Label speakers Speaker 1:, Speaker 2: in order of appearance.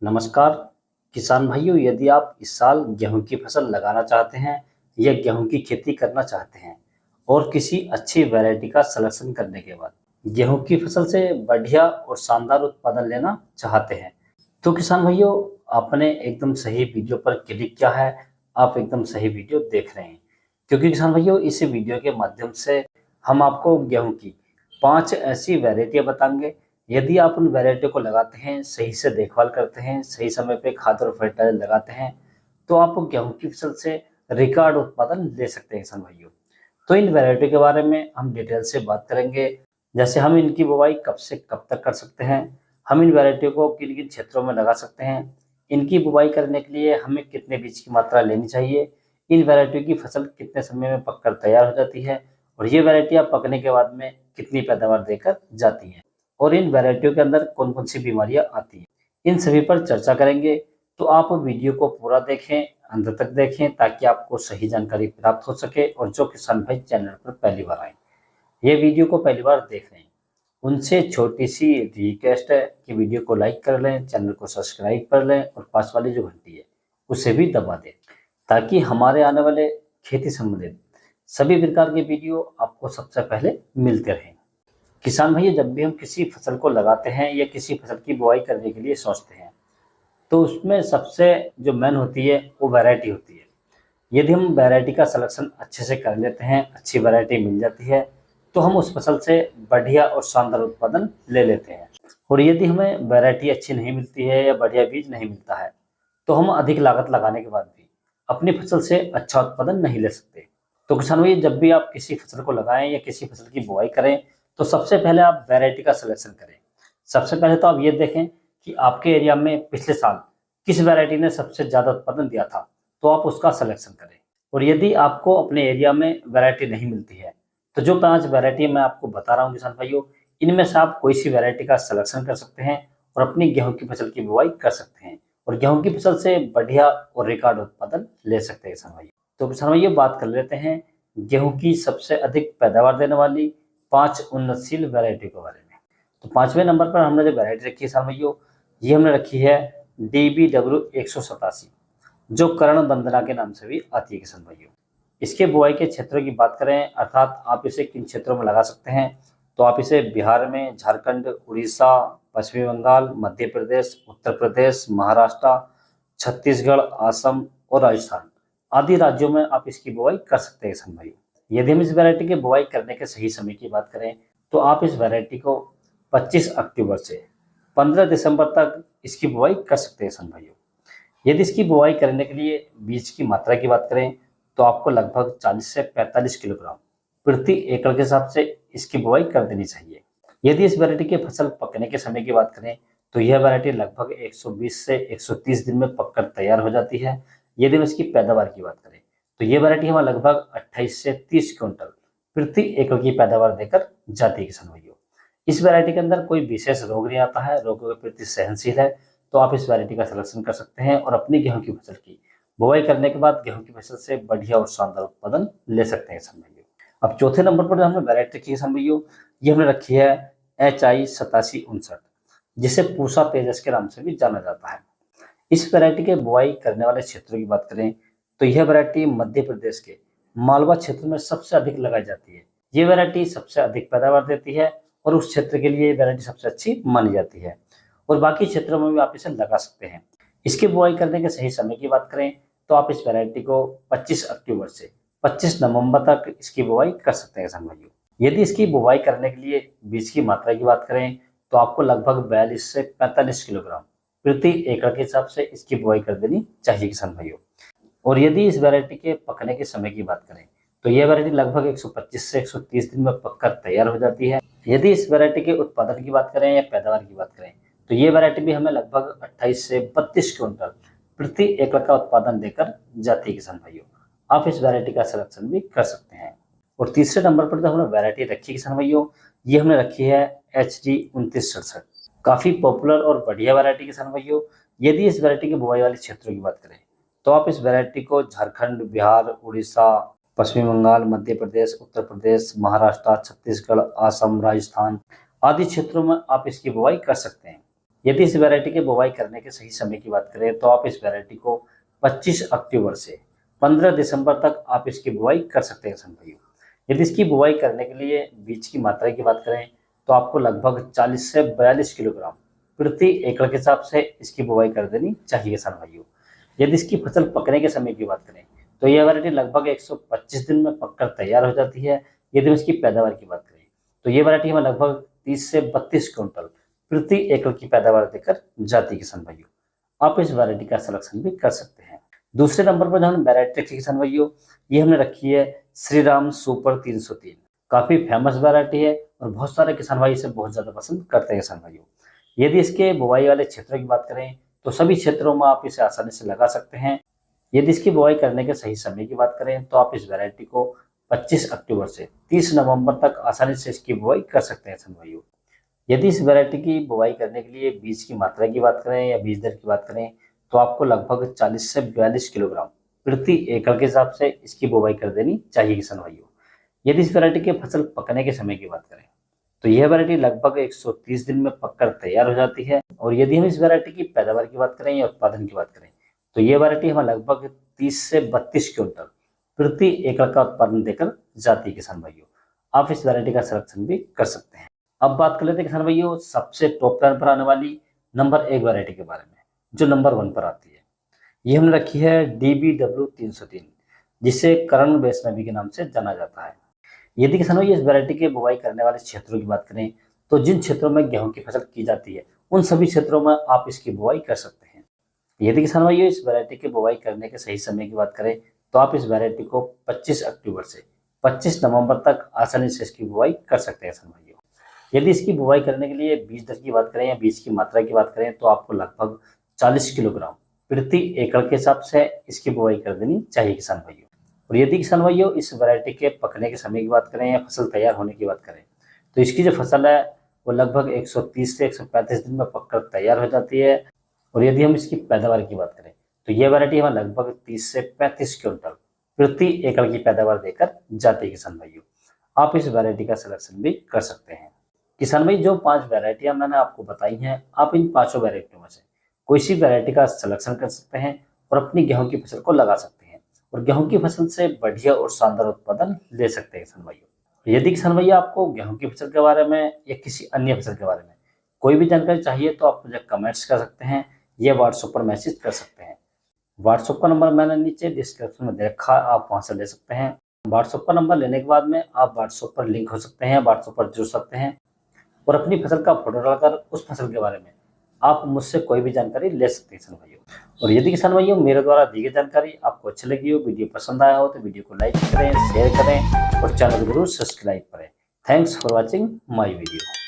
Speaker 1: नमस्कार किसान भाइयों, यदि आप इस साल गेहूं की फसल लगाना चाहते हैं या गेहूं की खेती करना चाहते हैं और किसी अच्छी वैरायटी का सिलेक्शन करने के बाद गेहूं की फसल से बढ़िया और शानदार उत्पादन लेना चाहते हैं, तो किसान भाइयों आपने एकदम सही वीडियो पर क्लिक किया है। आप एकदम सही वीडियो देख रहे हैं, क्योंकि किसान भाइयों इस वीडियो के माध्यम से हम आपको गेहूं की 5 ऐसी वैरायटियां बताएंगे। यदि आप उन वैरायटी को लगाते हैं, सही से देखभाल करते हैं, सही समय पे खाद और फर्टिलाइजर लगाते हैं, तो आप गेहूं की फसल से रिकॉर्ड उत्पादन ले सकते हैं किसान भाइयों। तो इन वैरायटी के बारे में हम डिटेल से बात करेंगे, जैसे हम इनकी बुवाई कब से कब तक कर सकते हैं, हम इन वैरायटियों को किन किन क्षेत्रों में लगा सकते हैं, इनकी बुवाई करने के लिए हमें कितने बीज की मात्रा लेनी चाहिए, इन वैरायटियों की फसल कितने समय में पककर तैयार हो जाती है और ये वैरायटियां पकने के बाद में कितनी पैदावार देकर जाती हैं, और इन वैरायटियों के अंदर कौन कौन सी बीमारियां आती हैं, इन सभी पर चर्चा करेंगे। तो आप वीडियो को पूरा देखें, अंत तक देखें, ताकि आपको सही जानकारी प्राप्त हो सके। और जो किसान भाई चैनल पर पहली बार आए, ये वीडियो को पहली बार देख रहे हैं, उनसे छोटी सी रिक्वेस्ट है कि वीडियो को लाइक कर लें, चैनल को सब्सक्राइब कर लें और पास वाली जो घंटी है उसे भी दबा दें, ताकि हमारे आने वाले खेती संबंधित सभी प्रकार के वीडियो आपको सबसे पहले मिलते रहें। किसान भाई जब भी हम किसी फसल को लगाते हैं या किसी फसल की बुआई करने के लिए सोचते हैं, तो उसमें सबसे जो मेन होती है वो वैरायटी होती है। यदि हम वैरायटी का सिलेक्शन अच्छे से कर लेते हैं, अच्छी वैरायटी मिल जाती है, तो हम उस फसल से बढ़िया और शानदार उत्पादन ले लेते हैं। और यदि हमें वैरायटी अच्छी नहीं मिलती है या बढ़िया बीज नहीं मिलता है, तो हम अधिक लागत लगाने के बाद भी अपनी फसल से अच्छा उत्पादन नहीं ले सकते। तो किसान भाई जब भी आप किसी फसल को लगाएं या किसी फसल की बुआई करें, तो सबसे पहले आप वैरायटी का सिलेक्शन करें। सबसे पहले तो आप ये देखें कि आपके एरिया में पिछले साल किस वैरायटी ने सबसे ज़्यादा उत्पादन दिया था, तो आप उसका सिलेक्शन करें। और यदि आपको अपने एरिया में वैरायटी नहीं मिलती है, तो जो 5 वैरायटी मैं आपको बता रहा हूँ किसान भाइयों, इनमें से आप कोई सी वैरायटी का सिलेक्शन कर सकते हैं और अपनी गेहूं की फसल की बुआई कर सकते हैं और गेहूं की फसल से बढ़िया और रिकॉर्ड उत्पादन ले सकते हैं किसान भाइयों। तो किसान भाइयों बात कर लेते हैं गेहूं की सबसे अधिक पैदावार देने वाली 5 उन्नतशील वैरायटी के बारे में। तो 5वें नंबर पर हमने जो वैरायटी रखी है किसान भाइयों, ये हमने रखी है DBW 187, जो कर्ण वंदना के नाम से भी आती है किसान भाइयों। इसके बुआई के क्षेत्रों की बात करें, अर्थात आप इसे किन क्षेत्रों में लगा सकते हैं, तो आप इसे बिहार में, झारखंड, उड़ीसा, पश्चिमी बंगाल, मध्य प्रदेश, उत्तर प्रदेश, महाराष्ट्र, छत्तीसगढ़, असम और राजस्थान आदि राज्यों में आप इसकी बुआई कर सकते हैं किसान भाइयों। यदि हम इस वैरायटी की बुआई करने के सही समय की बात करें, तो आप इस वैरायटी को 25 अक्टूबर से 15 दिसंबर तक इसकी बुआई कर सकते हैं किसान भाइयों। यदि इसकी बुआई करने के लिए बीज की मात्रा की बात करें, तो आपको लगभग 40 से 45 किलोग्राम प्रति एकड़ के हिसाब से इसकी बुआई कर देनी चाहिए। यदि इस वैरायटी की फसल पकने के समय की बात करें, तो यह वैरायटी लगभग 120 से 130 दिन में पककर तैयार हो जाती है। यदि हम इसकी पैदावार की बात करें, तो ये वैरायटी हमें लगभग 28 से 30 क्विंटल प्रति एकड़ की पैदावार देकर जाती है किसान भाइयों। इस वैरायटी के अंदर कोई विशेष रोग नहीं आता है, रोगों के प्रति सहनशील है, तो आप इस वैरायटी का सिलेक्शन कर सकते हैं और अपनी गेहूं की फसल की बुआई करने के बाद गेहूं की फसल से बढ़िया और शानदार उत्पादन ले सकते हैं किसान भाइयों। अब चौथे नंबर पर जो हमने वैरायटी रखी है किसान भाइयों, ये हमने रखी है HI 8759, जिसे पूसा तेजस के नाम से भी जाना जाता है। इस वैरायटी के बुआई करने वाले क्षेत्रों की बात करें, तो यह वैरायटी मध्य प्रदेश के मालवा क्षेत्र में सबसे अधिक लगाई जाती है। ये वैरायटी सबसे अधिक पैदावार देती है और उस क्षेत्र के लिए वैरायटी सबसे अच्छी मानी जाती है और बाकी क्षेत्रों में भी आप इसे लगा सकते हैं। इसकी बुआई करने के सही समय की बात करें, तो आप इस वैरायटी को 25 अक्टूबर से 25 नवंबर तक इसकी बुआई कर सकते हैं किसान भाइयों। यदि इसकी बुआई करने के लिए बीज की मात्रा की बात करें, तो आपको लगभग 42 से 45 किलोग्राम प्रति एकड़ के हिसाब से इसकी बुआई कर देनी चाहिए किसान भाइयों। और यदि इस वैरायटी के पकने के समय की बात करें, तो यह वैरायटी लगभग 125 से 130 दिन में पककर तैयार हो जाती है। यदि इस वैरायटी के उत्पादन की बात करें या पैदावार की बात करें, तो ये वैरायटी भी हमें लगभग 28 से 32 क्विंटल प्रति एकड़ का उत्पादन देकर जाती है किसान भाइयों। आप इस वैरायटी का सिलेक्शन भी कर सकते हैं। और तीसरे नंबर पर जो हमने वैरायटी रखी है किसान भाइयों, ये हमने रखी है HD 2967, काफी पॉपुलर और बढ़िया वैरायटी किसान भाइयों। यदि इस वैरायटी की बुआई वाले क्षेत्रों की बात करें, तो आप इस वैरायटी को झारखंड, बिहार, उड़ीसा, पश्चिमी बंगाल, मध्य प्रदेश, उत्तर प्रदेश, महाराष्ट्र, छत्तीसगढ़, असम, राजस्थान आदि क्षेत्रों में आप इसकी बुआई कर सकते हैं। यदि इस वैरायटी के बुवाई करने के सही समय की बात करें तो आप इस वैरायटी को 25 अक्टूबर से 15 दिसंबर तक आप इसकी बुवाई कर सकते हैं किसान भाइयों। यदि इसकी बुवाई करने के लिए बीज की मात्रा की बात करें तो आपको लगभग 40 से 42 किलोग्राम प्रति एकड़ के हिसाब से इसकी बुवाई कर देनी चाहिए किसान भाइयों। यदि इसकी फसल पकने के समय की बात करें तो यह वैरायटी लगभग 125 दिन में पककर तैयार हो जाती है। यदि हम इसकी पैदावार की बात करें तो ये वैरायटी हमें लगभग 30 से 32 क्विंटल प्रति एकड़ की पैदावार देकर जाती है किसान भाइयों। आप इस वैरायटी का सिलेक्शन भी कर सकते हैं। दूसरे नंबर पर जो हम वैरायटी रखी किसान भाइयों, ये हमने रखी है श्रीराम सुपर 303। काफी फेमस वैरायटी है और बहुत सारे किसान भाई इसे बहुत ज्यादा पसंद करते हैं किसान भाइयों। यदि इसके बुवाई वाले क्षेत्रों की बात करें तो सभी क्षेत्रों में आप इसे आसानी से लगा सकते हैं। यदि इसकी बुवाई करने के सही समय की बात करें तो आप इस वैरायटी को 25 अक्टूबर से 30 नवंबर तक आसानी से इसकी बुवाई कर सकते हैं किसान भाइयों। यदि इस वैरायटी की बुवाई करने के लिए बीज की मात्रा की बात करें या बीज दर की बात करें तो आपको लगभग 40 से 42 किलोग्राम प्रति एकड़ के हिसाब से इसकी बुवाई कर देनी चाहिए किसान भाइयों। यदि इस वैरायटी के फसल पकने के समय की बात करें तो यह वैरायटी लगभग 130 दिन में पककर तैयार हो जाती है। और यदि हम इस वैरायटी की पैदावार की बात करें या उत्पादन की बात करें तो यह वैरायटी हमें लगभग 30 से 32 क्विंटल प्रति एकड़ का उत्पादन देकर जाती है किसान भाइयों। आप इस वैरायटी का सिलेक्शन भी कर सकते हैं। अब बात कर लेते हैं किसान भाइयों सबसे टॉप लाइन पर आने वाली नंबर 1 वैरायटी के बारे में, जो नंबर 1 पर आती है। ये हमने रखी है DBW 303, जिसे करण वैष्णवी के नाम से जाना जाता है। यदि किसान भाई इस वैरायटी के बुवाई करने वाले क्षेत्रों की बात करें तो जिन क्षेत्रों में गेहूं की फसल की जाती है उन सभी क्षेत्रों में आप इसकी बुवाई कर सकते हैं। यदि किसान भाई इस वैरायटी की बुवाई करने के सही समय की बात करें तो आप इस वैरायटी को 25 अक्टूबर से 25 नवंबर तक आसानी से इसकी बुवाई कर सकते हैं किसान भाइयों। यदि इसकी बुवाई करने के लिए बीज दर की बात करें या बीज की मात्रा की बात करें तो आपको लगभग 40 किलोग्राम प्रति एकड़ के हिसाब से इसकी बुवाई कर देनी चाहिए किसान भाइयों। और यदि किसान भाइयों इस वैरायटी के पकने के समय की बात करें या फसल तैयार होने की बात करें तो इसकी जो फसल है वो लगभग 130 से 135 दिन में पककर तैयार हो जाती है। और यदि हम इसकी पैदावार की बात करें तो यह वैरायटी हमें लगभग 30 से 35 क्विंटल प्रति एकड़ की पैदावार देकर जाती है किसान भाइयों। आप इस वैरायटी का सिलेक्शन भी कर सकते हैं। किसान भाई जो 5 वैरायटियां मैंने आपको बताई हैं, आप इन 5 वैरायटियों में से कोई सी वैरायटी का सिलेक्शन कर सकते हैं और अपनी गेहूं की फसल को लगा सकते हैं और गेहूं की फसल से बढ़िया और शानदार उत्पादन ले सकते हैं किसान भाइयों। यदि किसान भैया आपको गेहूं की फसल के बारे में या किसी अन्य फसल के बारे में कोई भी जानकारी चाहिए तो आप मुझे कमेंट्स कर सकते हैं या व्हाट्सएप पर मैसेज कर सकते हैं। व्हाट्सएप का नंबर मैंने नीचे डिस्क्रिप्शन में दे रखा, आप वहां से ले सकते हैं। व्हाट्सएप का नंबर लेने के बाद में आप व्हाट्सएप पर लिंक हो सकते हैं, व्हाट्सएप पर जुड़ सकते हैं और अपनी फसल का फोटो डालकर उस फसल के बारे में आप मुझसे कोई भी जानकारी ले सकते हैं किसान भाइयों। और यदि किसान भाइयों मेरे द्वारा दी गई जानकारी आपको अच्छी लगी हो, वीडियो पसंद आया हो तो वीडियो को लाइक करें, शेयर करें और चैनल को जरूर सब्सक्राइब करें। Thanks for watching my video.